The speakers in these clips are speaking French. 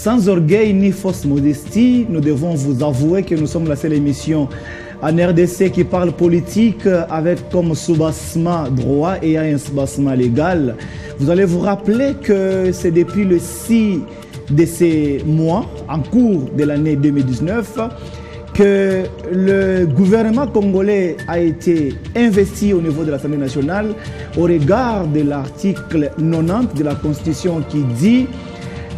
Sans orgueil ni fausse modestie, nous devons vous avouer que nous sommes la seule émission en RDC qui parle politique avec comme soubassement droit et un soubassement légal. Vous allez vous rappeler que c'est depuis le 6 de ces mois, en cours de l'année 2019, que le gouvernement congolais a été investi au niveau de l'Assemblée nationale au regard de l'article 90 de la Constitution qui dit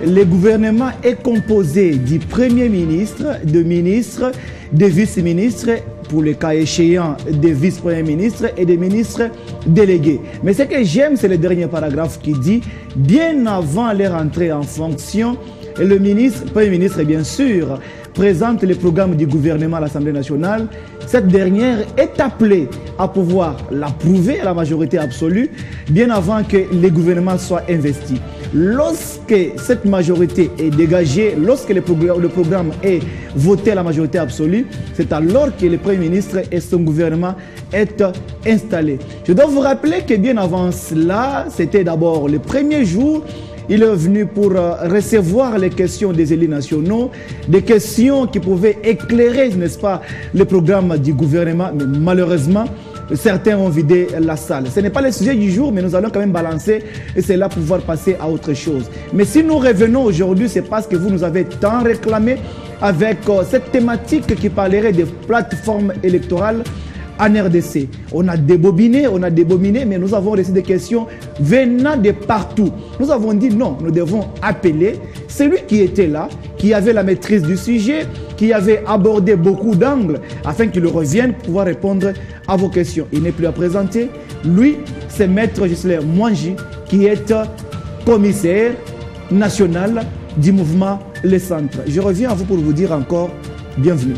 le gouvernement est composé du Premier ministre, de ministres, de vice-ministres, pour le cas échéant des vice-premiers ministres et des ministres délégués. Mais ce que j'aime, c'est le dernier paragraphe qui dit bien avant leur entrée en fonction, le Premier ministre, bien sûr, présente le programme du gouvernement à l'Assemblée nationale. Cette dernière est appelée à pouvoir l'approuver à la majorité absolue bien avant que le gouvernement soit investi. Lorsque cette majorité est dégagée, lorsque le programme est voté à la majorité absolue, c'est alors que le Premier ministre et son gouvernement est installé. Je dois vous rappeler que bien avant cela, c'était d'abord le premier jour. Il est venu pour recevoir les questions des élus nationaux, des questions qui pouvaient éclairer, n'est-ce pas, le programme du gouvernement. Mais malheureusement, certains ont vidé la salle. Ce n'est pas le sujet du jour, mais nous allons quand même balancer et c'est là pour pouvoir passer à autre chose. Mais si nous revenons aujourd'hui, c'est parce que vous nous avez tant réclamé avec cette thématique qui parlerait des plateformes électorales en RDC. On a débobiné, mais nous avons reçu des questions venant de partout. Nous avons dit non, nous devons appeler celui qui était là, qui avait la maîtrise du sujet, qui avait abordé beaucoup d'angles, afin qu'il revienne pour pouvoir répondre à vos questions. Il n'est plus à présenter. Lui, c'est Maître Ghislain Mwangi, qui est commissaire national du mouvement Les Centres. Je reviens à vous pour vous dire encore bienvenue.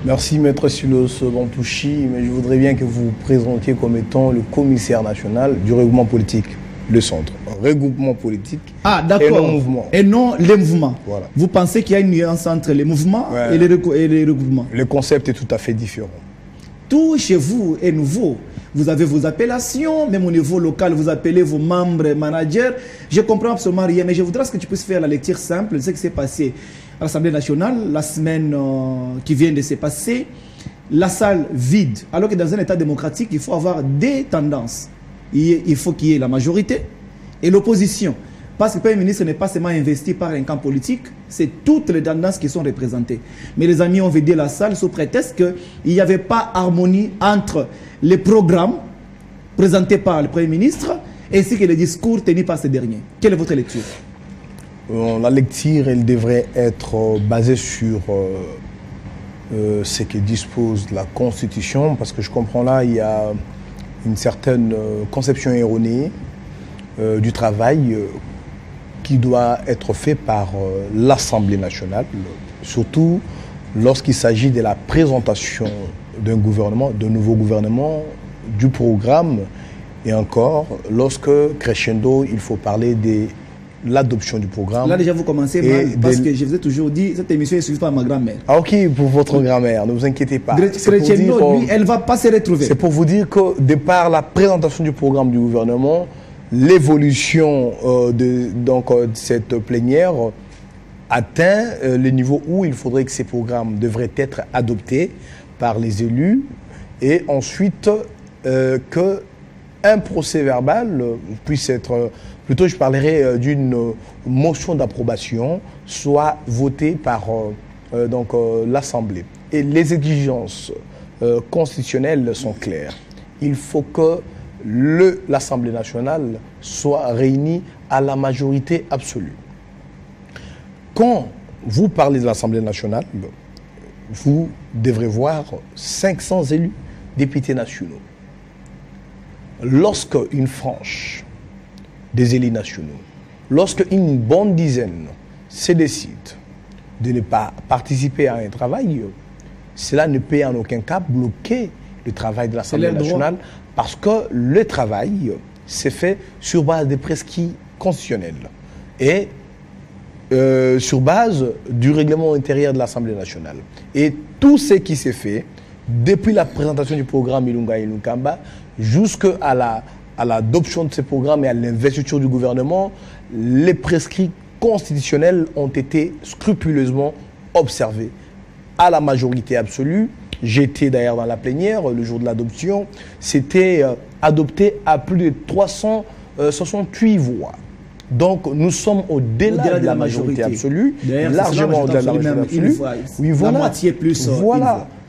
Merci Maître Silos Bantouchi, mais je voudrais bien que vous vous présentiez comme étant le commissaire national du regroupement politique, le Centre. Un regroupement politique et non mouvement. Et non les mouvements. Voilà. Vous pensez qu'il y a une nuance entre les mouvements et les regroupements? Le concept est tout à fait différent. Tout chez vous est nouveau. Vous avez vos appellations, même au niveau local, vous appelez vos membres, managers. Je comprends absolument rien, mais je voudrais que tu puisses faire la lecture simple de ce qui s'est passé à l'Assemblée nationale la semaine qui vient de se passer. La salle vide, alors que dans un État démocratique, il faut avoir des tendances. Il faut qu'il y ait la majorité et l'opposition. Parce que le Premier ministre n'est pas seulement investi par un camp politique, c'est toutes les tendances qui sont représentées. Mais les amis ont vidé la salle sous prétexte qu'il n'y avait pas harmonie entre les programmes présentés par le Premier ministre ainsi que les discours tenus par ce dernier. Quelle est votre lecture? La lecture, elle devrait être basée sur ce que dispose la Constitution, parce que je comprends là, il y a une certaine conception erronée du travail qui doit être fait par l'Assemblée nationale, surtout lorsqu'il s'agit de la présentation d'un gouvernement, d'un nouveau gouvernement, du programme, et encore, lorsque, crescendo, il faut parler de l'adoption du programme. Là déjà vous commencez mal, parce que je vous ai toujours dit, cette émission est suivie par ma grand-mère. Ah ok, pour votre grand-mère, ne vous inquiétez pas. Crescendo, lui, elle ne va pas se retrouver. C'est pour vous dire que, de par la présentation du programme du gouvernement, l'évolution de cette plénière atteint le niveau où il faudrait que ces programmes devraient être adoptés par les élus et ensuite qu'un procès verbal puisse être, plutôt je parlerai d'une motion d'approbation, soit voté par l'Assemblée. Et les exigences constitutionnelles sont claires. Il faut que l'Assemblée nationale soit réunie à la majorité absolue. Quand vous parlez de l'Assemblée nationale, vous devrez voir 500 élus, députés nationaux. Lorsque une frange des élus nationaux, lorsque une bonne dizaine se décide de ne pas participer à un travail, cela ne peut en aucun cas bloquer le travail de l'Assemblée nationale, parce que le travail s'est fait sur base des prescrits constitutionnels et sur base du règlement intérieur de l'Assemblée nationale. Et tout ce qui s'est fait, depuis la présentation du programme Ilunga Ilunkamba, jusqu'à l'adoption de ce programme et à l'investiture du gouvernement, les prescrits constitutionnels ont été scrupuleusement observés. À la majorité absolue, j'étais d'ailleurs dans la plénière le jour de l'adoption, c'était adopté à plus de 368 voix. Donc nous sommes au-delà de la majorité absolue, largement au-delà de la majorité absolue. Oui, voilà. La moitié plus.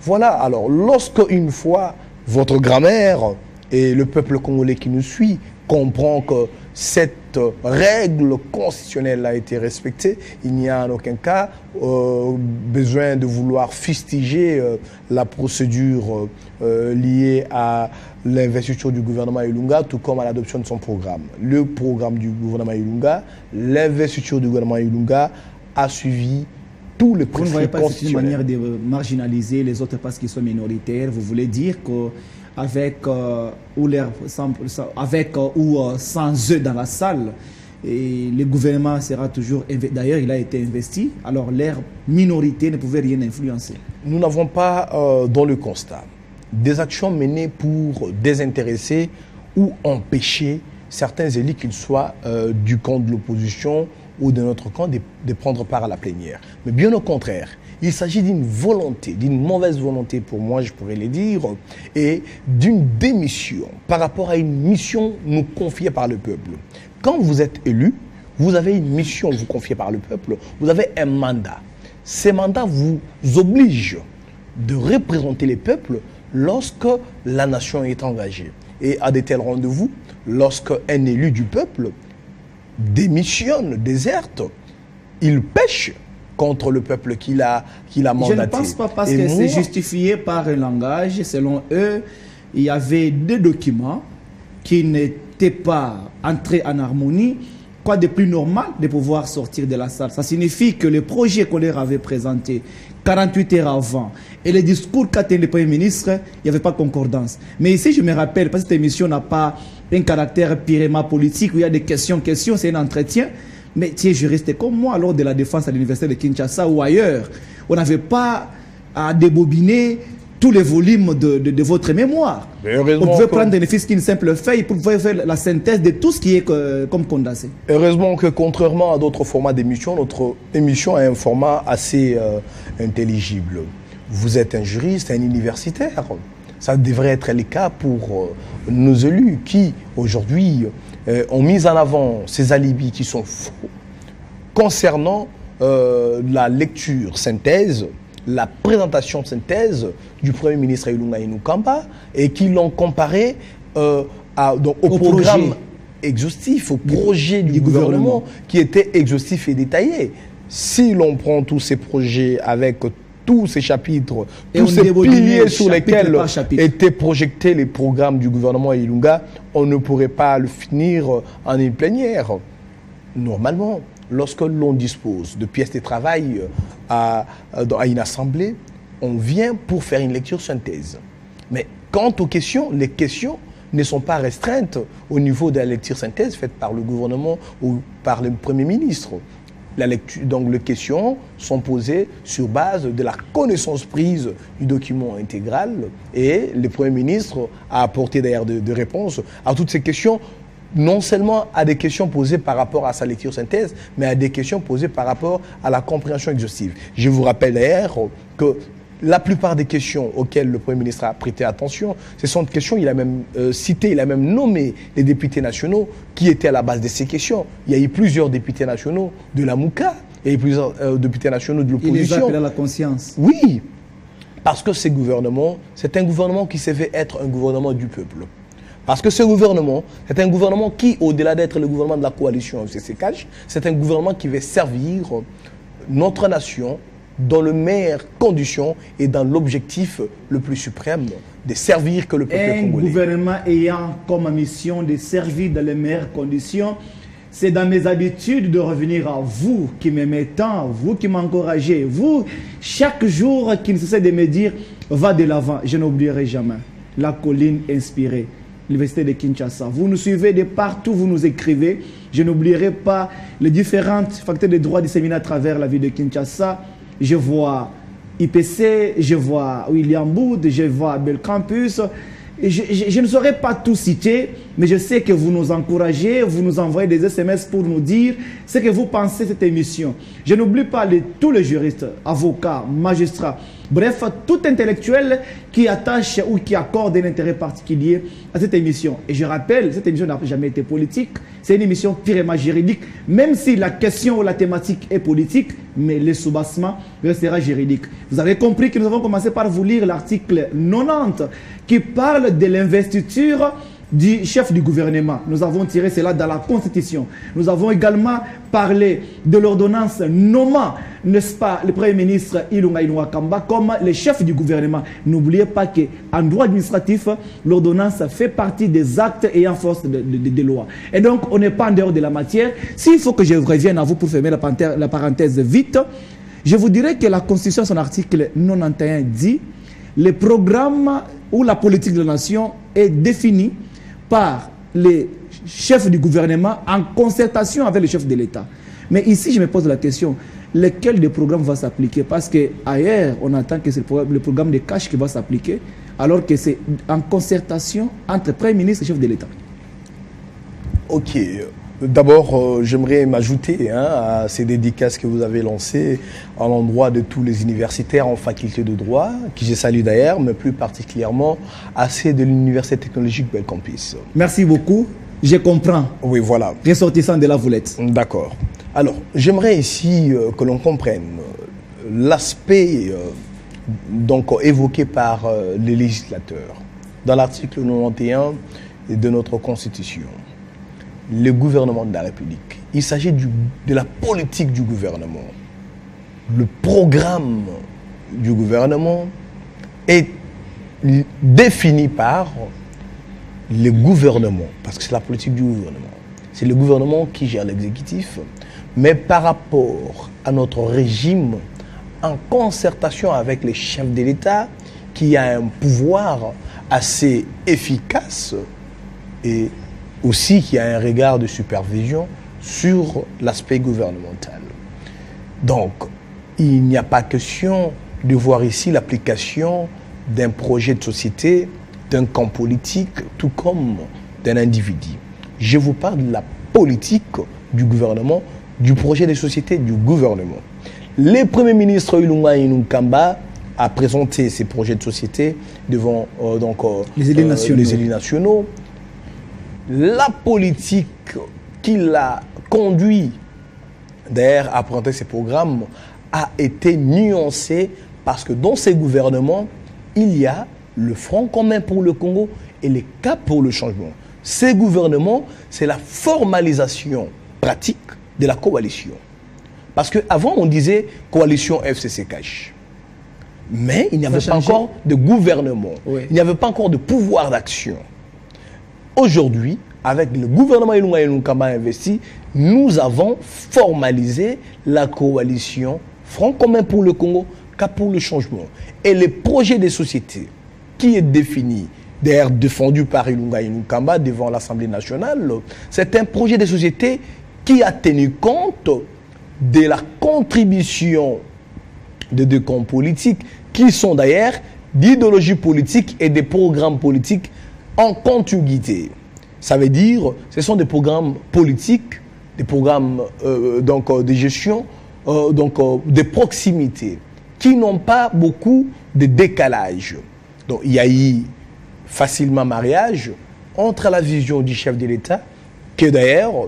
Voilà. Alors lorsque une fois votre grand-mère et le peuple congolais qui nous suit comprend que cette règle constitutionnelle a été respectée, il n'y a en aucun cas besoin de vouloir fustiger la procédure liée à l'investiture du gouvernement Ilunga, tout comme à l'adoption de son programme. Le programme du gouvernement Ilunga, l'investiture du gouvernement Ilunga a suivi tous les préceptes constitutionnels. Vous ne voyez pas c'est une manière de marginaliser les autres parce qu'ils sont minoritaires. Vous voulez dire que avec ou sans eux dans la salle, et le gouvernement sera toujours... D'ailleurs, il a été investi, alors leur minorité ne pouvait rien influencer. Nous n'avons pas, dans le constat, des actions menées pour désintéresser ou empêcher certains élus, qu'ils soient du camp de l'opposition ou de notre camp, de prendre part à la plénière. Mais bien au contraire, il s'agit d'une volonté, d'une mauvaise volonté pour moi, je pourrais le dire, et d'une démission par rapport à une mission nous confiée par le peuple. Quand vous êtes élu, vous avez une mission vous confiée par le peuple, vous avez un mandat. Ces mandats vous obligent de représenter les peuples lorsque la nation est engagée. Et à de tels rendez-vous, lorsque un élu du peuple démissionne, déserte, il pêche contre le peuple qu'il a mandaté. Je ne pense pas parce que c'est justifié par un langage. Selon eux, il y avait des documents qui n'étaient pas entrés en harmonie. Quoi de plus normal de pouvoir sortir de la salle? Ça signifie que le projet qu'on leur avait présenté 48 heures avant et le discours qu'a tenu le Premier ministre, il n'y avait pas concordance. Mais ici, je me rappelle, parce que cette émission n'a pas un caractère purement politique où il y a des questions, c'est un entretien. Mais tu es juriste comme moi, lors de la défense à l'université de Kinshasa ou ailleurs, on n'avait pas à débobiner tous les volumes de votre mémoire. On pouvait prendre ne fût-ce qu'une simple feuille pour faire la synthèse de tout ce qui est comme condensé. Heureusement que contrairement à d'autres formats d'émission, notre émission a un format assez intelligible. Vous êtes un juriste, un universitaire. Ça devrait être le cas pour nos élus qui, aujourd'hui, ont mis en avant ces alibis qui sont faux concernant la lecture synthèse, la présentation synthèse du Premier ministre Ilunga Inukamba et qui l'ont comparé au programme exhaustif, au projet du gouvernement qui était exhaustif et détaillé. Si l'on prend tous ces projets avec tous ces chapitres, tous ces piliers sur lesquels étaient projetés les programmes du gouvernement Ilunga, on ne pourrait pas le finir en une plénière. Normalement, lorsque l'on dispose de pièces de travail à une assemblée, on vient pour faire une lecture synthèse. Mais quant aux questions, les questions ne sont pas restreintes au niveau de la lecture synthèse faite par le gouvernement ou par le Premier ministre. Donc les questions sont posées sur base de la connaissance prise du document intégral et le Premier ministre a apporté d'ailleurs des réponses à toutes ces questions, non seulement à des questions posées par rapport à sa lecture synthèse, mais à des questions posées par rapport à la compréhension exhaustive. Je vous rappelle d'ailleurs que la plupart des questions auxquelles le Premier ministre a prêté attention, ce sont des questions, il a même cité, il a même nommé les députés nationaux qui étaient à la base de ces questions. Il y a eu plusieurs députés nationaux de la Mouka, il y a eu plusieurs députés nationaux de l'opposition. Il les appelle à la conscience. Oui, parce que ce gouvernement, c'est un gouvernement qui se veut être un gouvernement du peuple. Parce que ce gouvernement, c'est un gouvernement qui, au-delà d'être le gouvernement de la coalition FCC-CAJ, c'est un gouvernement qui veut servir notre nation dans les meilleures conditions et dans l'objectif le plus suprême de servir que le peuple congolais. Un gouvernement ayant comme mission de servir dans les meilleures conditions, c'est dans mes habitudes de revenir à vous qui m'aimez tant, vous qui m'encouragez, vous, chaque jour qui ne cessez de me dire « va de l'avant », je n'oublierai jamais la colline inspirée. L'Université de Kinshasa. Vous nous suivez de partout, vous nous écrivez. Je n'oublierai pas les différents facteurs de droit disséminés à travers la ville de Kinshasa. Je vois IPC, je vois William Boud, je vois Bel Campus. Je ne saurais pas tout citer, mais je sais que vous nous encouragez, vous nous envoyez des SMS pour nous dire ce que vous pensez de cette émission. Je n'oublie pas tous les juristes, avocats, magistrats, bref, tout intellectuel qui attache ou qui accorde un intérêt particulier à cette émission. Et je rappelle, cette émission n'a jamais été politique, c'est une émission purement juridique, même si la question ou la thématique est politique, mais le soubassement restera juridique. Vous avez compris que nous avons commencé par vous lire l'article 90 qui parle de l'investiture du chef du gouvernement. Nous avons tiré cela dans la Constitution. Nous avons également parlé de l'ordonnance nommant, n'est-ce pas, le Premier ministre Ilunga Inuakamba comme le chef du gouvernement. N'oubliez pas qu'en droit administratif, l'ordonnance fait partie des actes ayant force de loi. Et donc, on n'est pas en dehors de la matière. S'il faut que je revienne à vous pour fermer la parenthèse vite, je vous dirais que la Constitution, son article 91 dit le programme ou la politique de la nation est définie par les chefs du gouvernement en concertation avec les chefs de l'État. Mais ici, je me pose la question, lequel des programmes va s'appliquer? Parce qu'ailleurs, on attend que c'est le programme de cash qui va s'appliquer, alors que c'est en concertation entre Premier ministre et chef de l'État. Ok. D'abord, j'aimerais m'ajouter à ces dédicaces que vous avez lancées à l'endroit de tous les universitaires en faculté de droit, qui je salue d'ailleurs, mais plus particulièrement à ceux de l'Université technologique Belcampus. Merci beaucoup. Je comprends. Oui, voilà. Ressortissant de la Voulette. D'accord. Alors, j'aimerais ici que l'on comprenne l'aspect donc évoqué par les législateurs dans l'article 91 de notre Constitution. Le gouvernement de la République. Il s'agit de la politique du gouvernement. Le programme du gouvernement est défini par le gouvernement, parce que c'est la politique du gouvernement. C'est le gouvernement qui gère l'exécutif, mais par rapport à notre régime, en concertation avec les chefs de l'État, qui a un pouvoir assez efficace et aussi qui a un regard de supervision sur l'aspect gouvernemental. Donc, il n'y a pas question de voir ici l'application d'un projet de société, d'un camp politique, tout comme d'un individu. Je vous parle de la politique du gouvernement, du projet de société du gouvernement. Le Premier ministre Ilunga Inuakamba a présenté ses projets de société devant les élus nationaux. La politique qui l'a conduit d'ailleurs à présenter ces programmes a été nuancée parce que dans ces gouvernements, il y a le Front commun pour le Congo et le Cap pour le changement. Ces gouvernements, c'est la formalisation pratique de la coalition. Parce qu'avant, on disait coalition FCC cash. Mais il n'y avait pas encore de gouvernement. Oui. Il n'y avait pas encore de pouvoir d'action. Aujourd'hui, avec le gouvernement Ilunga Inuakamba investi, nous avons formalisé la coalition Front commun pour le Congo, Cap pour le changement. Et le projet de société qui est défini, d'ailleurs défendu par Ilunga Inuakamba devant l'Assemblée nationale, c'est un projet de société qui a tenu compte de la contribution de deux camps politiques qui sont d'ailleurs d'idéologie politique et des programmes politiques en contiguïté. Ça veut dire, ce sont des programmes politiques, des programmes de gestion, de proximité, qui n'ont pas beaucoup de décalage. Donc il y a eu facilement mariage entre la vision du chef de l'État, que d'ailleurs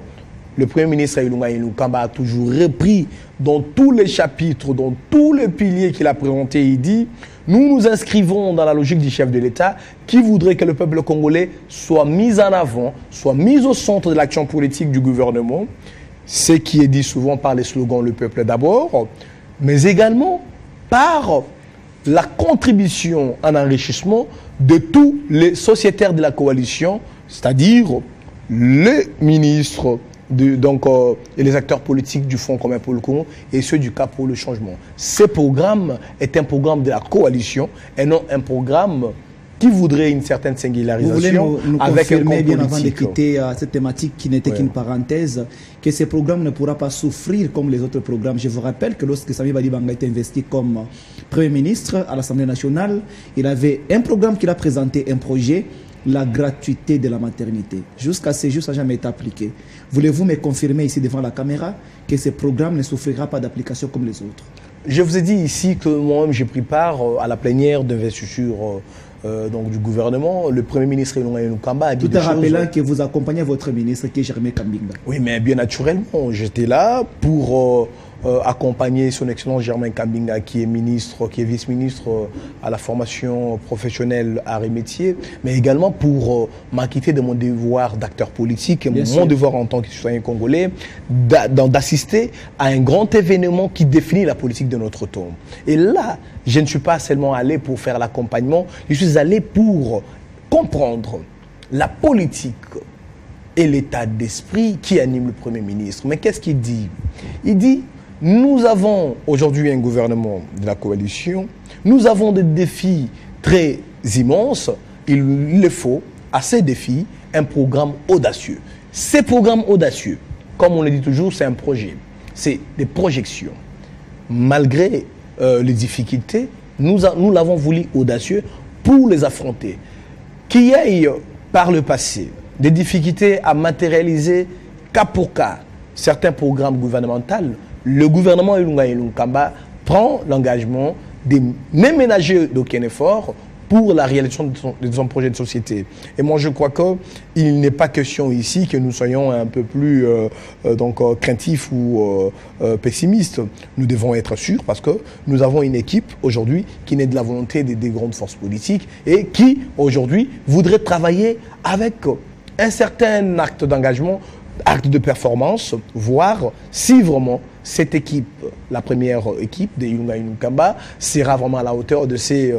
le Premier ministre Ilunga Inuakamba a toujours repris dans tous les chapitres, dans tous les piliers qu'il a présentés. Il dit: nous nous inscrivons dans la logique du chef de l'État qui voudrait que le peuple congolais soit mis en avant, soit mis au centre de l'action politique du gouvernement, ce qui est dit souvent par les slogans « le peuple d'abord », mais également par la contribution en enrichissement de tous les sociétaires de la coalition, c'est-à-dire les ministres, et les acteurs politiques du Front commun pour le Congo et ceux du Cap pour le changement. Ce programme est un programme de la coalition et non un programme qui voudrait une certaine singularisation vous voulez nous avec un confirmer, compte bien avant de politique. quitter cette thématique qui n'était qu'une parenthèse, que ce programme ne pourra pas souffrir comme les autres programmes. Je vous rappelle que lorsque Sami Badibanga a été investi comme Premier ministre à l'Assemblée nationale, il avait un programme qu'il a présenté, un projet, la gratuité de la maternité. Jusqu'à ce jour, ça n'a jamais été appliqué. Voulez-vous me confirmer ici devant la caméra que ce programme ne souffrira pas d'application comme les autres? Je vous ai dit ici que moi-même j'ai pris part à la plénière d'investiture donc du gouvernement. Le Premier ministre Ilunga Ilukamba a dit tout en rappelant que vous accompagnez votre ministre qui est Germain Kambinga. Oui, mais bien naturellement, j'étais là pour accompagner son Excellence Germain Kambinga, qui est ministre, qui est vice-ministre à la formation professionnelle arts et métiers, mais également pour m'acquitter de mon devoir d'acteur politique, mon devoir en tant que citoyen congolais, d'assister à un grand événement qui définit la politique de notre temps. Et là, je ne suis pas seulement allé pour faire l'accompagnement, je suis allé pour comprendre la politique et l'état d'esprit qui anime le Premier ministre. Mais qu'est-ce qu'il dit? Il dit, nous avons aujourd'hui un gouvernement de la coalition, nous avons des défis très immenses, il faut à ces défis un programme audacieux. Ces programmes audacieux, comme on le dit toujours, c'est un projet, c'est des projections. Malgré les difficultés, nous l'avons voulu audacieux pour les affronter. Qu'il y ait par le passé des difficultés à matérialiser cas pour cas certains programmes gouvernementaux, le gouvernement Ilunga Ilunkamba prend l'engagement de ne ménager d'aucun effort pour la réalisation de son projet de société. Et moi, je crois qu'il n'est pas question ici que nous soyons un peu plus craintifs ou pessimistes. Nous devons être sûrs parce que nous avons une équipe aujourd'hui qui naît de la volonté des grandes forces politiques et qui, aujourd'hui, voudrait travailler avec un certain acte d'engagement, acte de performance, voir si vraiment cette équipe, la première équipe de Ilunga Ilunkamba, sera vraiment à la hauteur de ces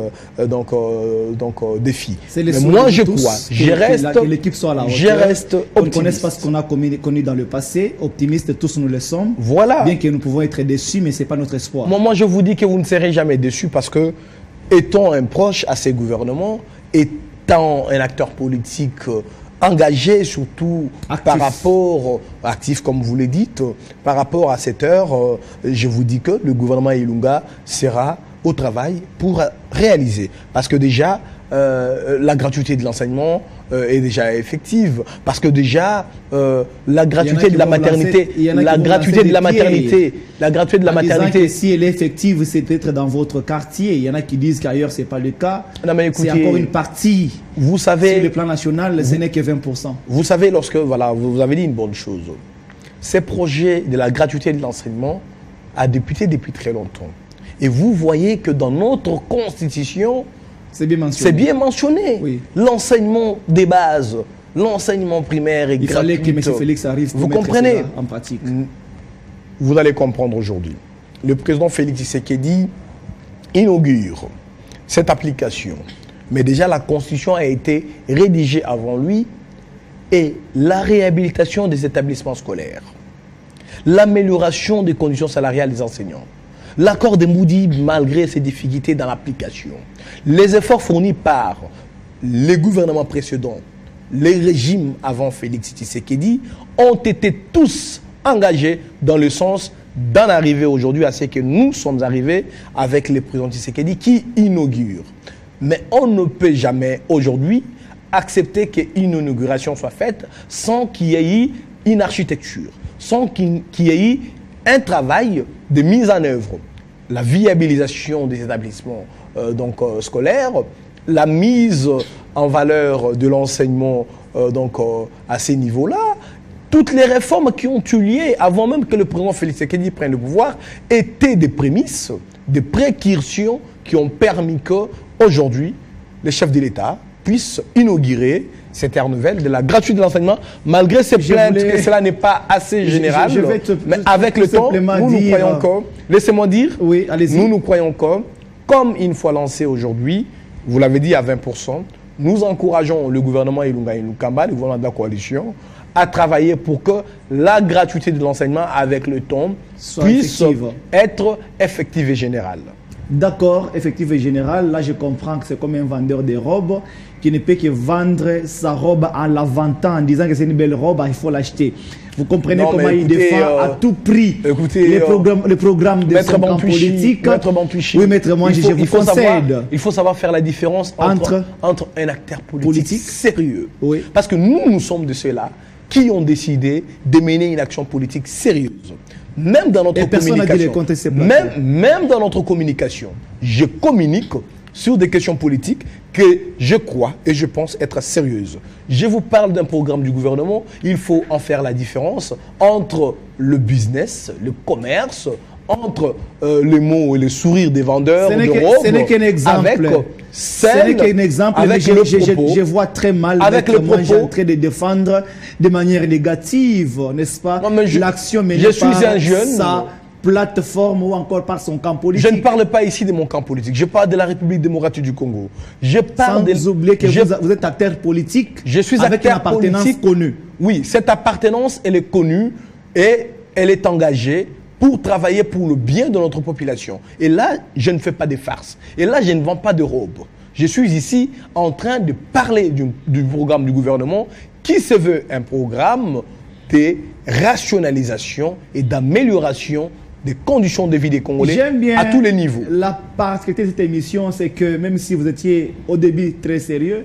défis. Mais moi, je crois, que l'équipe soit à la hauteur. Je reste optimiste. On ne connaît pas ce qu'on a connu dans le passé. Optimistes, tous nous le sommes. Voilà. Bien que nous pouvons être déçus, mais ce n'est pas notre espoir. Moi, je vous dis que vous ne serez jamais déçus parce que, étant un proche à ces gouvernements, étant un acteur politique engagé surtout actif. Par rapport, actif comme vous le dites, par rapport à cette heure, je vous dis que le gouvernement Ilunga sera au travail pour réaliser. Parce que déjà, la gratuité de l'enseignement est déjà effective. Parce que déjà, la gratuité de la maternité, la gratuité de la maternité, si elle est effective, c'est peut-être dans votre quartier. Il y en a qui disent qu'ailleurs, ce n'est pas le cas. C'est encore une partie. Vous savez, sur le plan national, ce n'est que 20%. Vous savez, lorsque, voilà, vous avez dit une bonne chose. Ces projets de la gratuité de l'enseignement a débuté depuis très longtemps. Et vous voyez que dans notre constitution, c'est bien mentionné. Oui. L'enseignement des bases, l'enseignement primaire est gratuit. Il fallait que M. Félix arrive pour mettre cela en pratique. Vous allez comprendre aujourd'hui. Le président Félix Tshisekedi inaugure cette application. Mais déjà, la Constitution a été rédigée avant lui et la réhabilitation des établissements scolaires, l'amélioration des conditions salariales des enseignants, l'accord de Moody malgré ses difficultés dans l'application, les efforts fournis par les gouvernements précédents, les régimes avant Félix Tshisekedi ont été tous engagés dans le sens d'en arriver aujourd'hui à ce que nous sommes arrivés avec le président Tshisekedi qui inaugure. Mais on ne peut jamais aujourd'hui accepter qu'une inauguration soit faite sans qu'il y ait eu une architecture, sans qu'il y ait eu un travail de mise en œuvre. La viabilisation des établissements scolaires, la mise en valeur de l'enseignement à ces niveaux-là, toutes les réformes qui ont eu lieu avant même que le président Félix Tshisekedi prenne le pouvoir étaient des prémices, des précursions qui ont permis qu'aujourd'hui, les chefs de l'État puissent inaugurer cette ère nouvelle de la gratuité de l'enseignement, malgré ces plaintes que cela n'est pas assez général. Mais avec le temps, nous croyons que, laissez-moi dire, oui, nous croyons que, comme une fois lancé aujourd'hui, vous l'avez dit à 20%, nous encourageons le gouvernement Ilunga Ilunkamba, le gouvernement de la coalition, à travailler pour que la gratuité de l'enseignement avec le temps puisse être effective et générale. D'accord, effectif et général, là je comprends que c'est comme un vendeur de robes qui ne peut que vendre sa robe en la vantant en disant que c'est une belle robe, il faut l'acheter. Vous comprenez comment il défend à tout prix les programmes de son camp politique. Maître Bampichi, oui, maître, moi je vous concède. Il faut savoir faire la différence entre un acteur politique sérieux. Oui. Parce que nous sommes de ceux-là qui ont décidé de mener une action politique sérieuse. Même dans notre communication, même dans notre communication, je communique sur des questions politiques que je crois et je pense être sérieuses. Je vous parle d'un programme du gouvernement, il faut en faire la différence entre le business, le commerce, entre les mots et les sourires des vendeurs de robes. Ce n'est qu'un exemple. Avec je vois très mal avec le propos en train de défendre de manière négative, n'est-ce pas, l'action menée par sa plateforme ou encore par son camp politique. Je ne parle pas ici de mon camp politique, je parle de la République démocratique du Congo. Je parle Sans oublier que vous êtes acteur politique avec une appartenance connue. Oui, cette appartenance, elle est connue et elle est engagée pour travailler pour le bien de notre population. Et là, je ne fais pas de farces. Et là, je ne vends pas de robes. Je suis ici en train de parler du programme du gouvernement qui se veut un programme de rationalisation et d'amélioration des conditions de vie des Congolais à tous les niveaux. La particularité de cette émission, c'est que même si vous étiez au début très sérieux,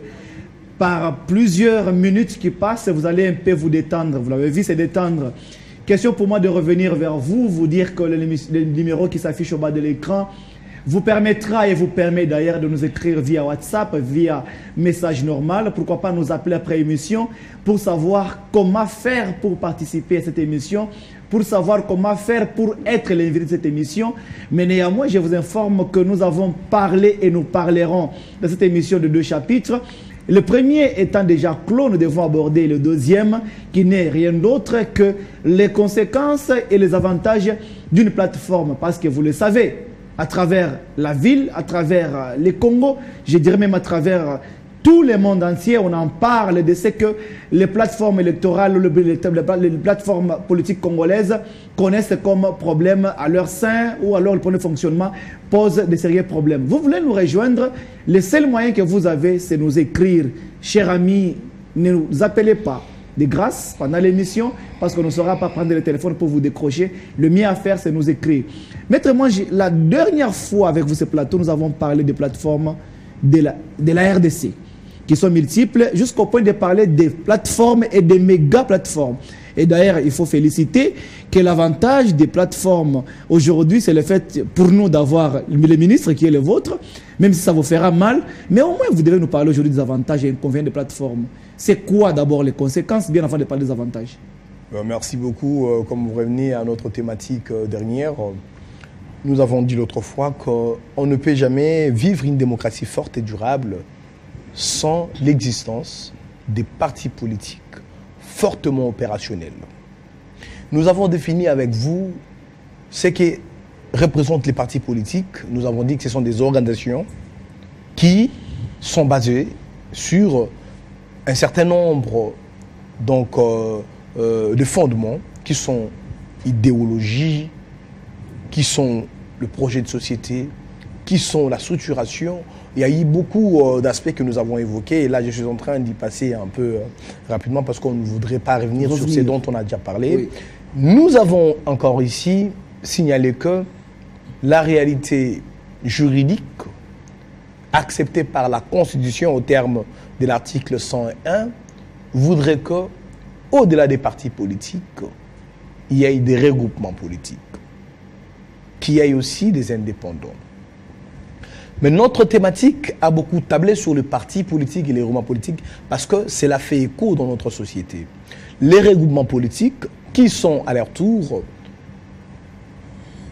par plusieurs minutes qui passent, vous allez un peu vous détendre. Vous l'avez vu, c'est détendre. Question pour moi de revenir vers vous, vous dire que le numéro qui s'affiche au bas de l'écran vous permettra et vous permet d'ailleurs de nous écrire via WhatsApp, via message normal. Pourquoi pas nous appeler après émission pour savoir comment faire pour participer à cette émission, pour savoir comment faire pour être l'invité de cette émission. Mais néanmoins, je vous informe que nous avons parlé et nous parlerons de cette émission de 2 chapitres. Le premier étant déjà clos, nous devons aborder le deuxième qui n'est rien d'autre que les conséquences et les avantages d'une plateforme. Parce que vous le savez, à travers la ville, à travers les Congos, je dirais même à travers tout le monde entier, on en parle de ce que les plateformes électorales, les plateformes politiques congolaises connaissent comme problème à leur sein ou alors le premier fonctionnement pose de sérieux problèmes. Vous voulez nous rejoindre? Le seul moyen que vous avez, c'est nous écrire. Chers amis, ne nous appelez pas de grâce pendant l'émission parce qu'on ne saura pas prendre le téléphone pour vous décrocher. Le mieux à faire, c'est nous écrire. Maître, moi, la dernière fois avec vous, ce plateau, nous avons parlé des plateformes de la RDC qui sont multiples jusqu'au point de parler des plateformes et des méga plateformes. Et d'ailleurs, il faut féliciter que l'avantage des plateformes aujourd'hui, c'est le fait pour nous d'avoir le ministre qui est le vôtre, même si ça vous fera mal, mais au moins vous devez nous parler aujourd'hui des avantages et inconvénients des plateformes. C'est quoi d'abord les conséquences, bien avant de parler des avantages? Merci beaucoup. Comme vous revenez à notre thématique dernière, nous avons dit l'autre fois qu'on ne peut jamais vivre une démocratie forte et durable sans l'existence des partis politiques fortement opérationnels. Nous avons défini avec vous ce que représentent les partis politiques. Nous avons dit que ce sont des organisations qui sont basées sur un certain nombre de fondements qui sont idéologie, qui sont le projet de société, qui sont la structuration. Il y a eu beaucoup d'aspects que nous avons évoqués et là je suis en train d'y passer un peu rapidement parce qu'on ne voudrait pas revenir sur ce dont on a déjà parlé. Oui. Nous avons encore ici signalé que la réalité juridique acceptée par la Constitution au terme de l'article 101 voudrait que, au-delà des partis politiques, il y ait des regroupements politiques, qu'il y ait aussi des indépendants. Mais notre thématique a beaucoup tablé sur les partis politiques et les regroupements politiques parce que cela fait écho dans notre société. Les regroupements politiques qui sont à leur tour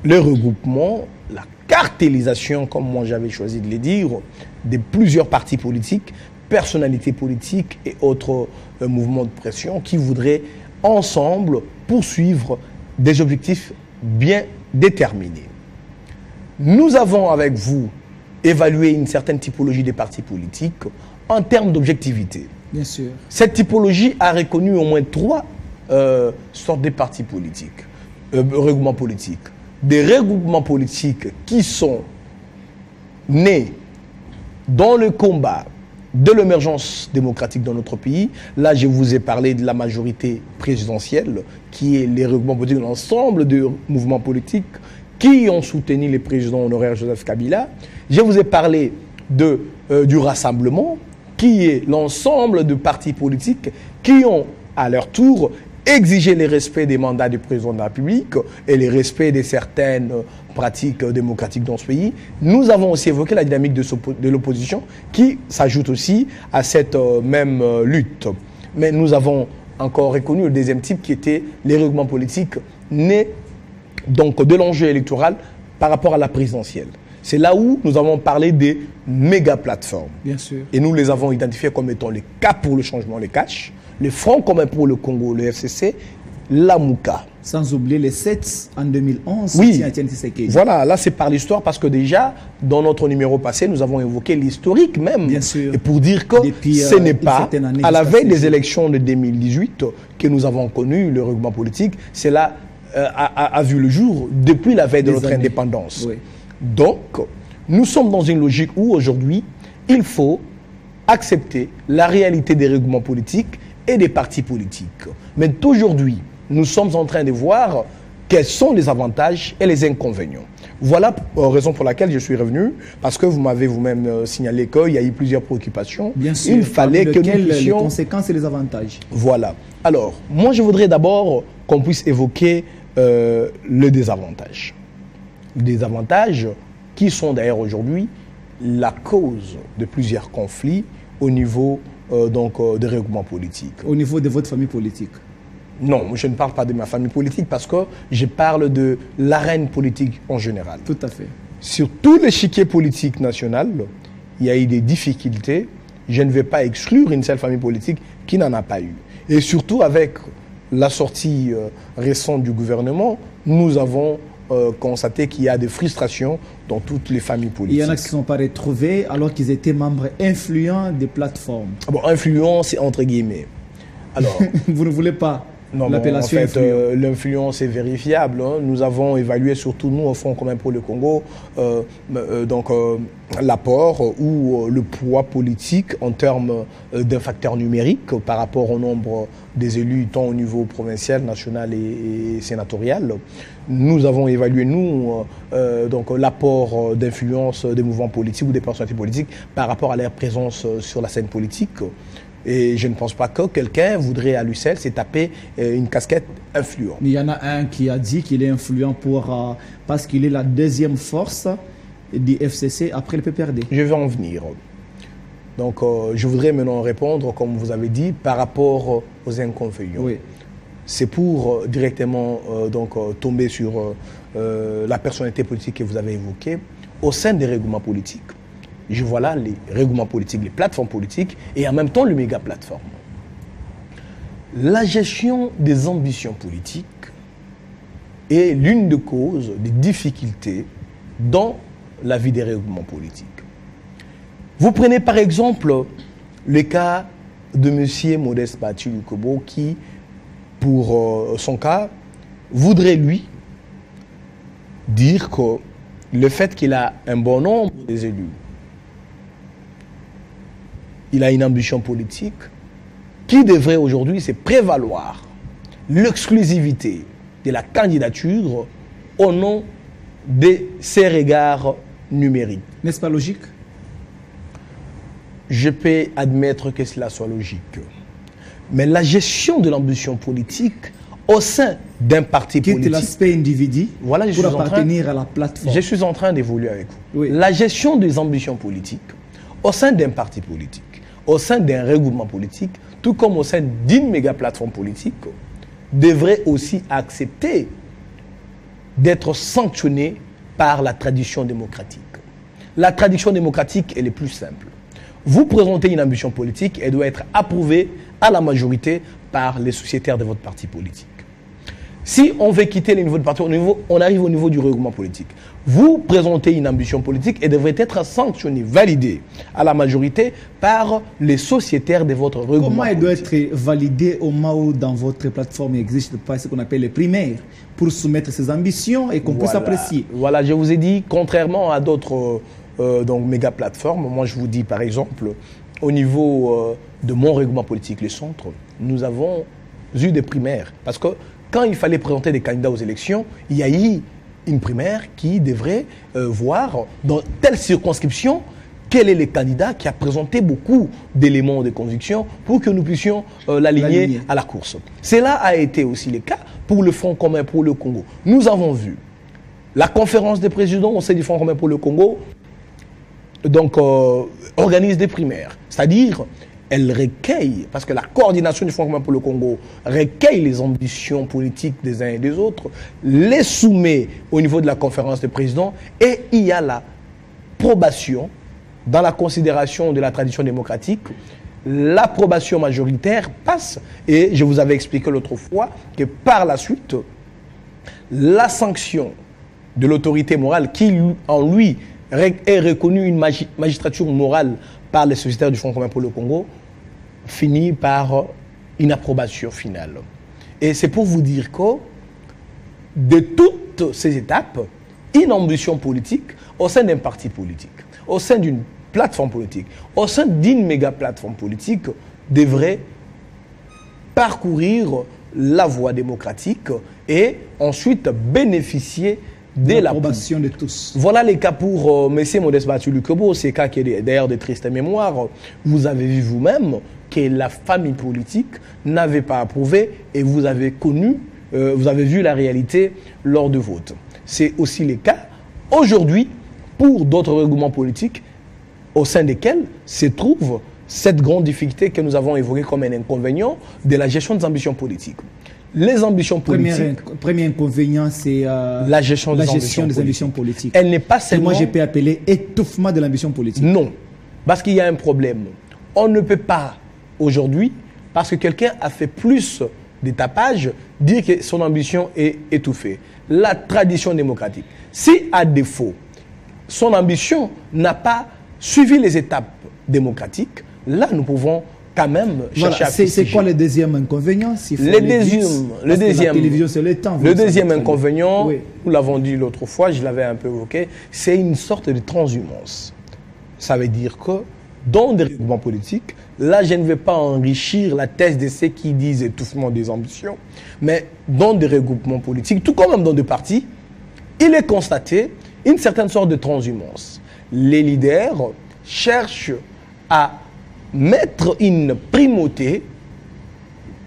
le regroupement, la cartélisation, comme moi j'avais choisi de le dire, de plusieurs partis politiques, personnalités politiques et autres mouvements de pression qui voudraient ensemble poursuivre des objectifs bien déterminés. Nous avons avec vous évalué une certaine typologie des partis politiques en termes d'objectivité. Bien sûr. Cette typologie a reconnu au moins 3 sortes de partis politiques, regroupements politiques. Des regroupements politiques qui sont nés dans le combat de l'émergence démocratique dans notre pays. Là, je vous ai parlé de la majorité présidentielle, qui est les regroupements politiques de l'ensemble des mouvements politiques qui ont soutenu les présidents honoraires Joseph Kabila. Je vous ai parlé du Rassemblement, qui est l'ensemble de partis politiques qui ont, à leur tour, exigé le respect des mandats du président de la République et le respect de certaines pratiques démocratiques dans ce pays. Nous avons aussi évoqué la dynamique de l'opposition qui s'ajoute aussi à cette même lutte. Mais nous avons encore reconnu le deuxième type qui était les regroupements politiques nés donc de l'enjeu électoral par rapport à la présidentielle. C'est là où nous avons parlé des méga-plateformes. Bien sûr. Et nous les avons identifiées comme étant les CAP pour le changement, les CACH, le Front commun pour le Congo, le FCC, la MOUCA. Sans oublier les 7 en 2011, oui. Voilà, là c'est par l'histoire parce que déjà, dans notre numéro passé, nous avons évoqué l'historique même. Bien sûr. Et pour dire que ce n'est pas à la veille des élections de 2018 que nous avons connu le regroupement politique. C'est là a vu le jour depuis la veille de notre indépendance. Oui. Donc, nous sommes dans une logique où aujourd'hui, il faut accepter la réalité des regroupements politiques et des partis politiques. Mais aujourd'hui, nous sommes en train de voir quels sont les avantages et les inconvénients. Voilà la raison pour laquelle je suis revenu, parce que vous m'avez vous-même signalé qu'il y a eu plusieurs préoccupations. Bien sûr. Il fallait que nous puissions... les conséquences et les avantages. Voilà. Alors, moi je voudrais d'abord qu'on puisse évoquer le désavantage. Les désavantages qui sont d'ailleurs aujourd'hui la cause de plusieurs conflits au niveau des regroupements politiques. Au niveau de votre famille politique? Non, je ne parle pas de ma famille politique parce que je parle de l'arène politique en général. Tout à fait. Sur tout l'échiquier politique national, il y a eu des difficultés. Je ne vais pas exclure une seule famille politique qui n'en a pas eu. Et surtout avec la sortie récente du gouvernement, nous avons constaté qu'il y a des frustrations dans toutes les familles politiques. Il y en a qui ne sont pas retrouvés alors qu'ils étaient membres influents des plateformes. Bon, influents, c'est entre guillemets. Alors, vous ne voulez pas l'appellation en fait, l'influence est vérifiable. Hein. Nous avons évalué, surtout nous, au Front commun pour le Congo, l'apport ou le poids politique en termes d'un facteur numérique par rapport au nombre des élus, tant au niveau provincial, national et sénatorial. Nous avons évalué, nous, l'apport d'influence des mouvements politiques ou des personnalités politiques par rapport à leur présence sur la scène politique. Et je ne pense pas que quelqu'un voudrait à lui seul se taper une casquette influente. Il y en a un qui a dit qu'il est influent parce qu'il est la deuxième force du FCC après le PPRD. Je vais en venir. Donc je voudrais maintenant répondre, comme vous avez dit, par rapport aux inconvénients. Oui. C'est pour directement tomber sur la personnalité politique que vous avez évoquée au sein des regroupements politiques. Je vois là les regroupements politiques, les plateformes politiques et en même temps le méga plateforme. La gestion des ambitions politiques est l'une des causes des difficultés dans la vie des regroupements politiques. Vous prenez par exemple le cas de M. Modeste Bachi Lukobo qui, pour son cas, voudrait lui dire que le fait qu'il a un bon nombre des élus, il a une ambition politique qui devrait aujourd'hui se prévaloir l'exclusivité de la candidature au nom de ses regards numériques. N'est-ce pas logique? Je peux admettre que cela soit logique. Mais la gestion de l'ambition politique au sein d'un parti politique... Quitte l'aspect individu voilà, pour appartenir à la plateforme. Je suis en train d'évoluer avec vous. Oui. La gestion des ambitions politiques au sein d'un parti politique, au sein d'un regroupement politique, tout comme au sein d'une méga plateforme politique, devrait aussi accepter d'être sanctionné par la tradition démocratique. La tradition démocratique, elle est plus simple. Vous présentez une ambition politique, elle doit être approuvée à la majorité par les sociétaires de votre parti politique. Si on veut quitter le niveau de parti, on arrive au niveau du regroupement politique. Vous présentez une ambition politique et devrait être sanctionnée, validée à la majorité par les sociétaires de votre regroupement Comment elle politique. doit être validée au moment où dans votre plateforme il existe pas ce qu'on appelle les primaires pour soumettre ses ambitions et qu'on puisse apprécier? Voilà, je vous ai dit, contrairement à d'autres donc méga plateformes. Moi, je vous dis, par exemple, au niveau de mon règlement politique, les centres, nous avons eu des primaires. Parce que quand il fallait présenter des candidats aux élections, il y a eu une primaire qui devrait voir dans telle circonscription quel est le candidat qui a présenté beaucoup d'éléments de conviction pour que nous puissions l'aligner à la course. Cela a été aussi le cas pour le Front commun pour le Congo. Nous avons vu la conférence des présidents au sein du Front commun pour le Congo donc, organise des primaires. C'est-à-dire, elle recueille, parce que la coordination du Front commun pour le Congo recueille les ambitions politiques des uns et des autres, les soumet au niveau de la conférence des présidents et il y a l'approbation dans la considération de la tradition démocratique. L'approbation majoritaire passe et je vous avais expliqué l'autre fois que par la suite, la sanction de l'autorité morale qui en lui est reconnue une magistrature morale par les sociétaires du Front commun pour le Congo finit par une approbation finale. Et c'est pour vous dire que de toutes ces étapes, une ambition politique au sein d'un parti politique, au sein d'une plateforme politique, au sein d'une méga plateforme politique, devrait parcourir la voie démocratique et ensuite bénéficier de l'approbation de tous. Voilà les cas pour M. Modeste Bathily-Kobo, c'est cas qui est d'ailleurs de triste mémoire. Vous avez vu vous-même que la famille politique n'avait pas approuvé et vous avez connu, vous avez vu la réalité lors de vote. C'est aussi le cas aujourd'hui pour d'autres règlements politiques au sein desquels se trouve cette grande difficulté que nous avons évoquée comme un inconvénient de la gestion des ambitions politiques. Les ambitions politiques... Premier inconvénient, c'est la gestion des ambitions politiques. Elle n'est pas seulement... Moi, je peux appeler étouffement de l'ambition politique. Non, parce qu'il y a un problème. On ne peut pas, aujourd'hui, parce que quelqu'un a fait plus de tapage, dire que son ambition est étouffée. La tradition démocratique. Si, à défaut, son ambition n'a pas suivi les étapes démocratiques, là, nous pouvons quand même chercher à c'est quoi le deuxième inconvénient le deuxième inconvénient, oui. Nous l'avons dit l'autre fois, je l'avais un peu évoqué, c'est une sorte de transhumance. Ça veut dire que dans des règlements politiques, là, je ne vais pas enrichir la thèse de ceux qui disent étouffement des ambitions, mais dans des regroupements politiques, tout comme dans des partis, il est constaté une certaine sorte de transhumance. Les leaders cherchent à mettre une primauté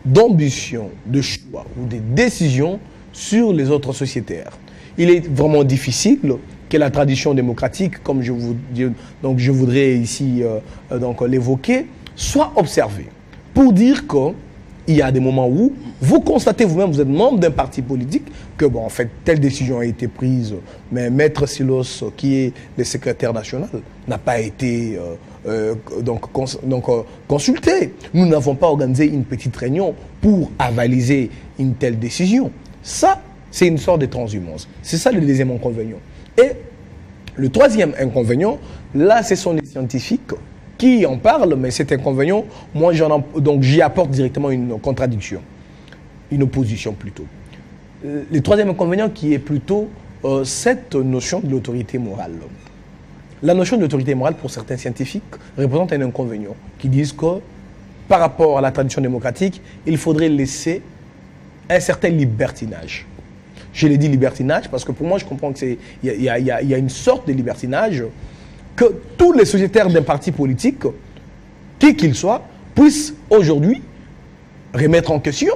d'ambition, de choix ou de décision sur les autres sociétaires. Il est vraiment difficile que la tradition démocratique, comme je vous dis, donc je voudrais ici l'évoquer, soit observée pour dire qu'il y a des moments où vous constatez vous-même, vous êtes membre d'un parti politique, que bon, en fait, telle décision a été prise, mais Maître Silos, qui est le secrétaire national, n'a pas été consulté. Nous n'avons pas organisé une petite réunion pour avaliser une telle décision. Ça, c'est une sorte de transhumance. C'est ça le deuxième inconvénient. Et le troisième inconvénient, là, ce sont les scientifiques qui en parlent, mais cet inconvénient, moi, j'y apporte directement une contradiction, une opposition plutôt. Le troisième inconvénient qui est plutôt cette notion de l'autorité morale. La notion d'autorité morale, pour certains scientifiques, représente un inconvénient, qui disent que par rapport à la tradition démocratique, il faudrait laisser un certain libertinage. Je l'ai dit libertinage parce que pour moi, je comprends qu'il y a une sorte de libertinage que tous les sociétaires d'un parti politique, qui qu'il soit, puissent aujourd'hui remettre en question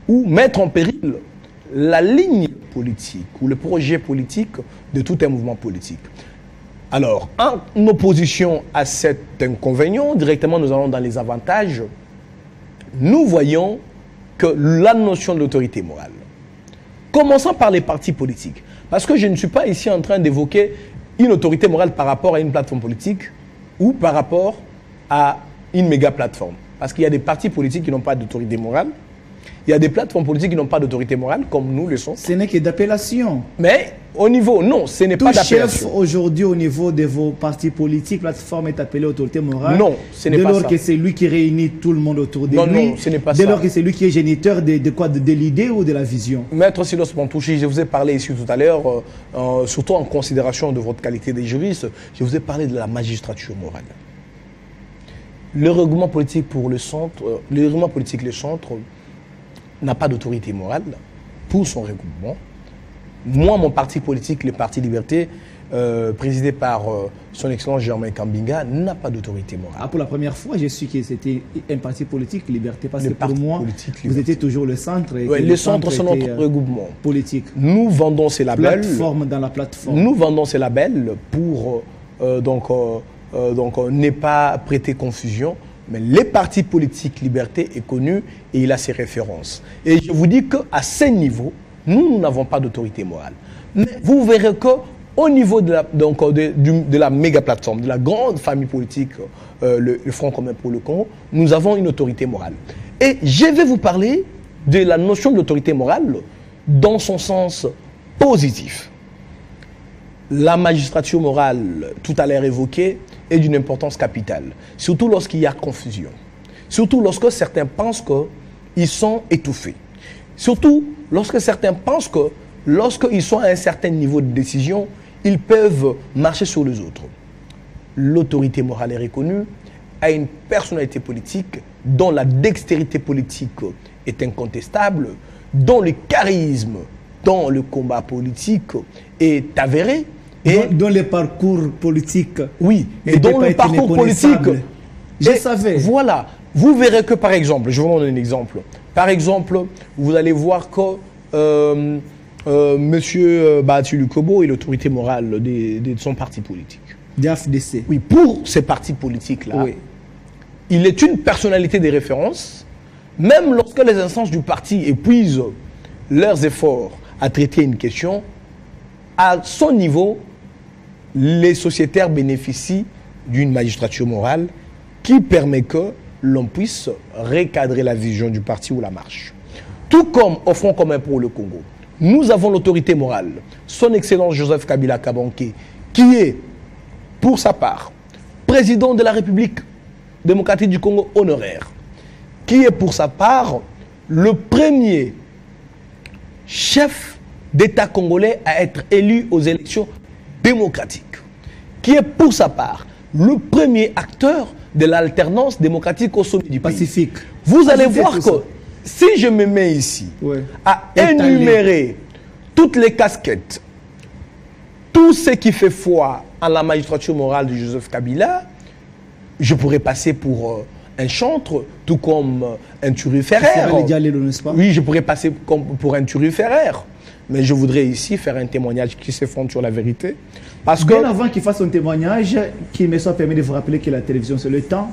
ou mettre en péril la ligne politique ou le projet politique de tout un mouvement politique. Alors, en opposition à cet inconvénient, directement nous allons dans les avantages, nous voyons que la notion de l'autorité morale, commençons par les partis politiques, parce que je ne suis pas ici en train d'évoquer une autorité morale par rapport à une plateforme politique ou par rapport à une méga plateforme. Parce qu'il y a des partis politiques qui n'ont pas d'autorité morale, il y a des plateformes politiques qui n'ont pas d'autorité morale, comme nous le sommes. Ce n'est que d'appellation. Mais Au niveau, non, ce n'est pas d'appellation. Tout chef aujourd'hui au niveau de vos partis politiques, plateforme est appelée autorité morale. Non, ce n'est pas ça. Dès lors que c'est lui qui réunit tout le monde autour de lui. Non, ce n'est pas ça. Dès lors que c'est lui qui est géniteur de quoi, de l'idée ou de la vision. Maître Silos Pantouchi, je vous ai parlé ici tout à l'heure, surtout en considération de votre qualité de juriste, je vous ai parlé de la magistrature morale. Le règlement politique pour le centre, n'a pas d'autorité morale pour son regroupement. Moi, mon parti politique, le Parti Liberté, présidé par son Excellence Germain Kambinga, n'a pas d'autorité morale. Ah, pour la première fois, j'ai su que c'était un parti politique, Liberté, parce que pour moi, vous étiez toujours le centre. Oui, le centre, c'est notre regroupement politique. Nous vendons ces labels. Plateforme dans la plateforme. Nous vendons ces labels pour ne pas prêter confusion. Mais les partis politiques Liberté est connu et il a ses références. Et je vous dis qu'à ce niveau, nous n'avons pas d'autorité morale. Mais vous verrez qu'au niveau de la méga plateforme, de la grande famille politique, le Front commun pour le Congo, nous avons une autorité morale. Et je vais vous parler de la notion de l'autorité morale dans son sens positif. La magistrature morale, tout à l'heure évoquée, est d'une importance capitale, surtout lorsqu'il y a confusion, surtout lorsque certains pensent qu'ils sont étouffés, surtout lorsque certains pensent que lorsqu'ils sont à un certain niveau de décision, ils peuvent marcher sur les autres. L'autorité morale est reconnue à une personnalité politique dont la dextérité politique est incontestable, dont le charisme dans le combat politique est avéré. Dans les parcours politiques. Oui, et dans le parcours politique. Je savais. Voilà. Vous verrez que, par exemple, je vous donne un exemple. Par exemple, vous allez voir que M. Bahati Lukobo est l'autorité morale de son parti politique. DFDC. Oui, pour ces partis politiques-là, oui. Il est une personnalité de référence, même lorsque les instances du parti épuisent leurs efforts à traiter une question, à son niveau, les sociétaires bénéficient d'une magistrature morale qui permet que l'on puisse recadrer la vision du parti ou la marche. Tout comme au Front commun pour le Congo, nous avons l'autorité morale, son Excellence Joseph Kabila Kabange, qui est, pour sa part, président de la République démocratique du Congo honoraire, qui est pour sa part le premier chef d'État congolais à être élu aux élections démocratiques, qui est pour sa part le premier acteur de l'alternance démocratique au sommet du Pacifique. pays. Vous allez voir que si je me mets ici à énumérer toutes les casquettes, tout ce qui fait foi à la magistrature morale de Joseph Kabila, je pourrais passer pour un chantre, tout comme un turiféraire. Oui, je pourrais passer pour un turiféraire. Mais je voudrais ici faire un témoignage qui se fonde sur la vérité. Parce que... Bien avant qu'il fasse son témoignage, qu'il me soit permis de vous rappeler que la télévision, c'est le temps.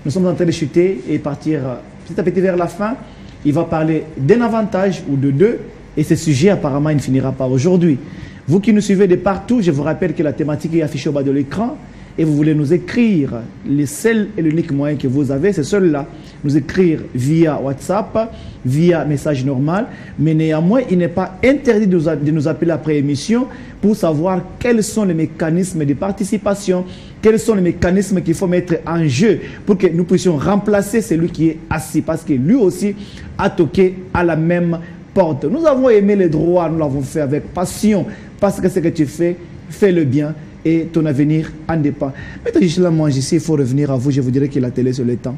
Nous sommes en train de chuter et partir petit à petit vers la fin. Il va parler d'un avantage ou de deux. Et ce sujet, apparemment, il ne finira pas aujourd'hui. Vous qui nous suivez de partout, je vous rappelle que la thématique est affichée au bas de l'écran. Et vous voulez nous écrire, les seuls et l'unique moyen que vous avez, c'est celui-là. Nous écrire via WhatsApp, via message normal. Mais néanmoins, il n'est pas interdit de nous appeler après émission pour savoir quels sont les mécanismes de participation, quels sont les mécanismes qu'il faut mettre en jeu pour que nous puissions remplacer celui qui est assis. Parce que lui aussi a toqué à la même porte. Nous avons aimé les droits, nous l'avons fait avec passion. Parce que ce que tu fais, fais le bien. Et ton avenir en dépend. Maître Gisela Mwangissi, il faut revenir à vous. Je vous dirais que la télé, c'est le temps.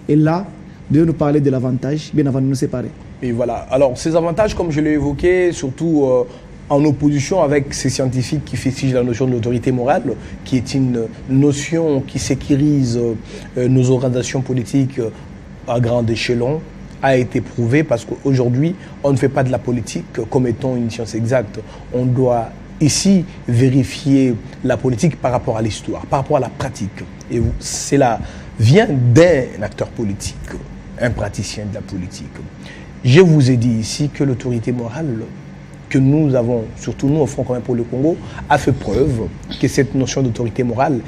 Et là, de nous parler de l'avantage, bien avant de nous séparer. Et voilà. Alors, ces avantages, comme je l'ai évoqué, surtout en opposition avec ces scientifiques qui fustigent la notion de l'autorité morale, qui est une notion qui sécurise nos organisations politiques à grand échelon, a été prouvé parce qu'aujourd'hui, on ne fait pas de la politique comme étant une science exacte. On doit ici vérifier la politique par rapport à l'histoire, par rapport à la pratique. Et cela vient d'un acteur politique, un praticien de la politique. Je vous ai dit ici que l'autorité morale que nous avons, surtout nous au Front commun pour le Congo, a fait preuve que cette notion d'autorité morale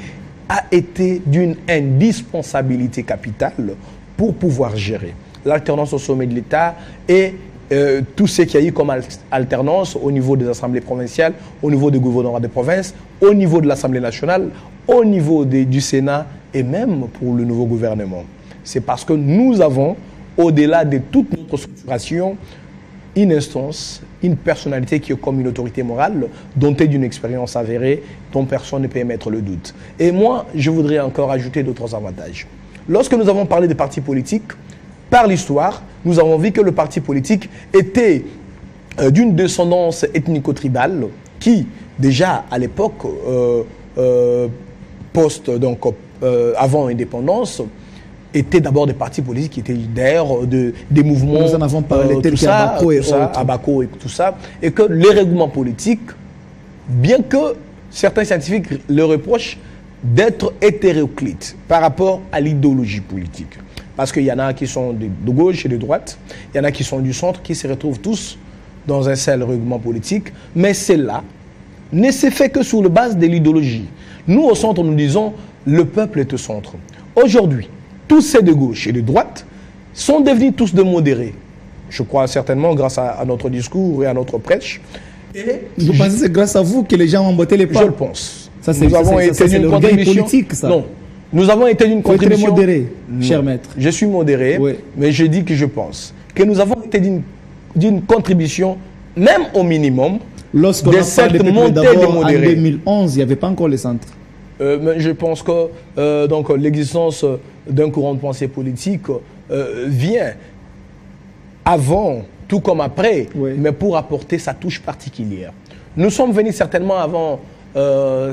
a été d'une indispensabilité capitale pour pouvoir gérer l'alternance au sommet de l'État et tout ce qu'il y a eu comme alternance au niveau des assemblées provinciales, au niveau des gouvernements des provinces, au niveau de l'Assemblée nationale, au niveau du Sénat et même pour le nouveau gouvernement. C'est parce que nous avons, au-delà de toute notre structuration, une instance, une personnalité qui est comme une autorité morale, dotée d'une expérience avérée, dont personne ne peut émettre le doute. Et moi, je voudrais encore ajouter d'autres avantages. Lorsque nous avons parlé des partis politiques, par l'histoire, nous avons vu que le parti politique était d'une descendance ethnico-tribale qui, déjà à l'époque, avant l'indépendance, étaient d'abord des partis politiques qui étaient d'ailleurs des mouvements. Nous en avons parlé, tels qu'Abaco et tout ça. Et que les règlements politiques, bien que certains scientifiques le reprochent d'être hétéroclites par rapport à l'idéologie politique. Parce qu'il y en a qui sont de gauche et de droite, il y en a qui sont du centre, qui se retrouvent tous dans un seul règlement politique. Mais cela ne se fait que sur la base de l'idéologie. Nous, au centre, nous disons, le peuple est au centre. Aujourd'hui, tous ces de gauche et de droite sont devenus tous de modérés. Je crois certainement grâce à notre discours et à notre prêche. Et vous pensez que c'est grâce à vous que les gens ont emboîté les pas? Je le pense. Ça, nous avons été d'une contribution politique, ça. Non. Nous avons été d'une contribution. Très modéré, cher maître. Je suis modéré, oui. Mais je dis que je pense que nous avons été d'une contribution, même au minimum, lorsqu'on a parlé de modérés. En 2011, il n'y avait pas encore les centres. Je pense que l'existence d'un courant de pensée politique vient avant, tout comme après, oui. Mais pour apporter sa touche particulière. Nous sommes venus certainement avant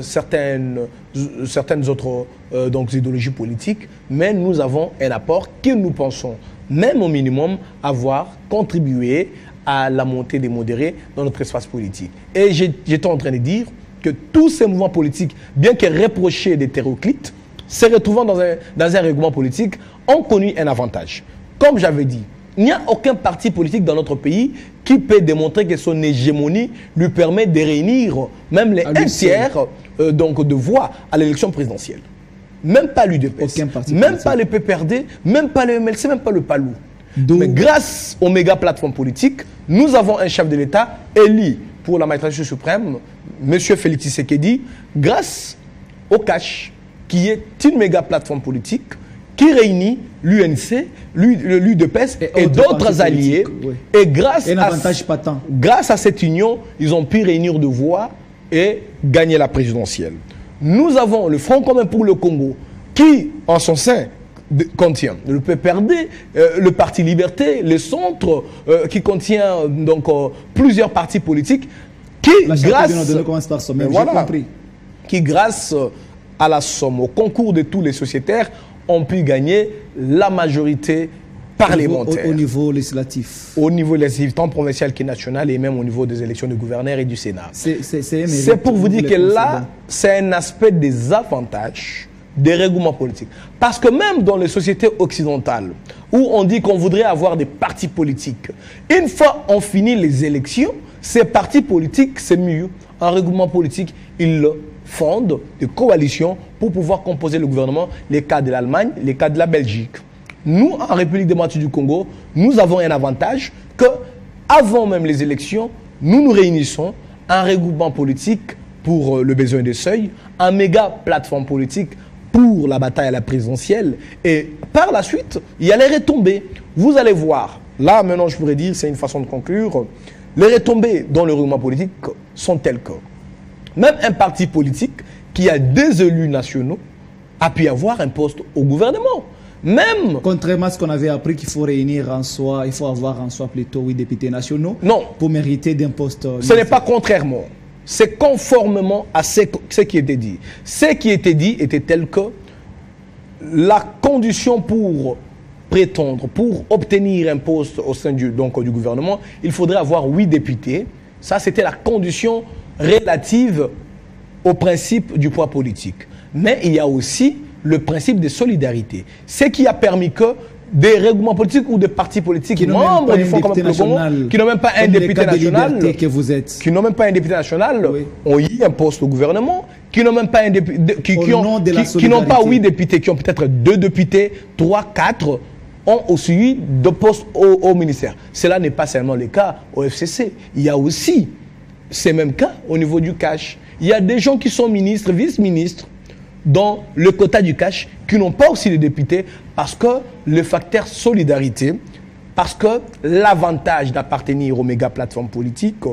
certaines autres idéologies politiques, mais nous avons un apport que nous pensons, même au minimum, avoir contribué à la montée des modérés dans notre espace politique. Et j'étais en train de dire que tous ces mouvements politiques, bien que reprochés d'hétéroclites, se retrouvant dans un règlement politique, ont connu un avantage. Comme j'avais dit, il n'y a aucun parti politique dans notre pays qui peut démontrer que son hégémonie lui permet de réunir même les un tiers de voix à l'élection présidentielle. Même pas l'UDPS, même pas le PPRD, même pas le MLC, même pas le PALU. Mais grâce aux méga plateformes politiques, nous avons un chef de l'État élu pour la magistrature suprême, M. Félix Tshisekedi, grâce au CACH, qui est une méga plateforme politique qui réunit l'UNC, l'UDPS et d'autres alliés. Oui. Et grâce à cette union, ils ont pu réunir de voix et gagner la présidentielle. Nous avons le Front commun pour le Congo, qui, en son sein, contient le PPRD, le Parti Liberté, le Centre, qui contient plusieurs partis politiques, qui grâce à la somme, au concours de tous les sociétaires, ont pu gagner la majorité parlementaire. Au niveau législatif. Au niveau législatif, tant provincial que national, et même au niveau des élections de gouverneurs et du Sénat. C'est pour vous dire que là, c'est un aspect des avantages des règlements politiques. Parce que même dans les sociétés occidentales, où on dit qu'on voudrait avoir des partis politiques, une fois on finit les élections, ces partis politiques, c'est mieux. Un règlement politique, ils fondent des coalitions pour pouvoir composer le gouvernement, les cas de l'Allemagne, les cas de la Belgique. Nous, en République démocratique du Congo, nous avons un avantage que, avant même les élections, nous nous réunissons un regroupement politique pour le besoin des seuils, un méga plateforme politique pour la bataille à la présidentielle, et par la suite, il y a les retombées. Vous allez voir, là maintenant je pourrais dire, c'est une façon de conclure, les retombées dans le regroupement politique sont telles que même un parti politique qui a des élus nationaux a pu avoir un poste au gouvernement. Même... Contrairement à ce qu'on avait appris qu'il faut réunir en soi, il faut avoir en soi plutôt 8 députés nationaux. Non. Pour mériter d'un poste. Ce n'est pas contrairement. C'est conformément à ce qui était dit. Ce qui était dit était tel que la condition pour prétendre, pour obtenir un poste au sein du gouvernement, il faudrait avoir 8 députés. Ça, c'était la condition relative au principe du poids politique. Mais il y a aussi le principe de solidarité. Ce qui a permis que des règlements politiques ou des partis politiques qui membres du Front commun pour le Congo, qui n'ont même pas un député national, qui n'ont même pas un député national, ont eu un poste au gouvernement, qui n'ont même pas un député, qui n'ont pas 8 députés, qui ont peut-être 2 députés, 3, 4, ont aussi de postes au ministère. Cela n'est pas seulement le cas au FCC. Il y a aussi ces mêmes cas au niveau du cash. Il y a des gens qui sont ministres, vice-ministres, dans le quota du cash, qui n'ont pas aussi de députés, parce que le facteur solidarité, parce que l'avantage d'appartenir aux méga plateformes politiques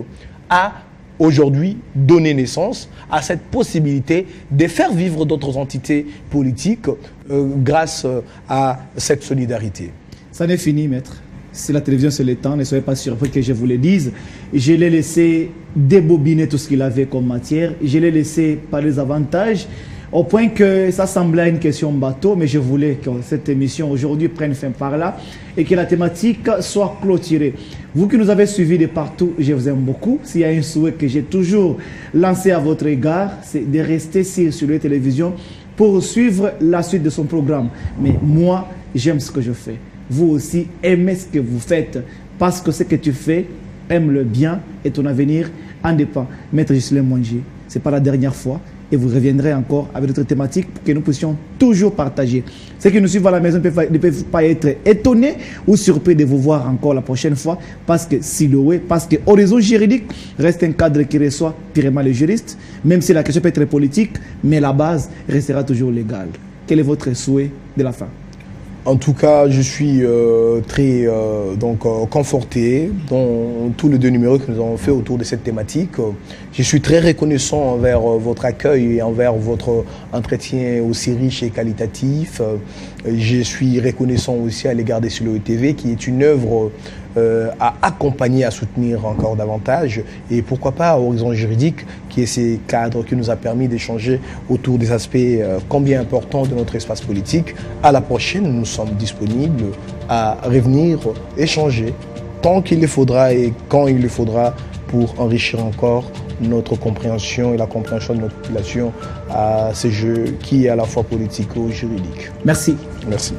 a aujourd'hui donné naissance à cette possibilité de faire vivre d'autres entités politiques grâce à cette solidarité. Ça n'est fini, maître. Si la télévision se l'étend, ne soyez pas surpris que je vous le dise. Je l'ai laissé débobiner tout ce qu'il avait comme matière. Je l'ai laissé parler des avantages, au point que ça semblait une question bateau, mais je voulais que cette émission aujourd'hui prenne fin par là et que la thématique soit clôturée. Vous qui nous avez suivis de partout, je vous aime beaucoup. S'il y a un souhait que j'ai toujours lancé à votre égard, c'est de rester sur les télévisions pour suivre la suite de son programme. Mais moi, j'aime ce que je fais. Vous aussi, aimez ce que vous faites, parce que ce que tu fais, aime-le bien et ton avenir en dépend. Maître Ghislain Mwangi, ce n'est pas la dernière fois. Et vous reviendrez encore avec d'autres thématiques pour que nous puissions toujours partager. Ceux qui nous suivent à la maison ne peuvent pas être étonnés ou surpris de vous voir encore la prochaine fois, parce que Siloé, parce que Horizon Juridique reste un cadre qui reçoit purement les juristes, même si la question peut être politique, mais la base restera toujours légale. Quel est votre souhait de la fin? En tout cas, je suis très conforté dans tous les 2 numéros que nous avons fait autour de cette thématique. Je suis très reconnaissant envers votre accueil et envers votre entretien aussi riche et qualitatif. Je suis reconnaissant aussi à l'égard de Siloé TV, qui est une œuvre à accompagner, à soutenir encore davantage, et pourquoi pas Horizon Juridique, qui est ce cadre qui nous a permis d'échanger autour des aspects combien importants de notre espace politique. À la prochaine, nous sommes disponibles à revenir échanger tant qu'il le faudra et quand il le faudra pour enrichir encore notre compréhension et la compréhension de notre population à ce jeu qui est à la fois politique et juridique. Merci. Merci.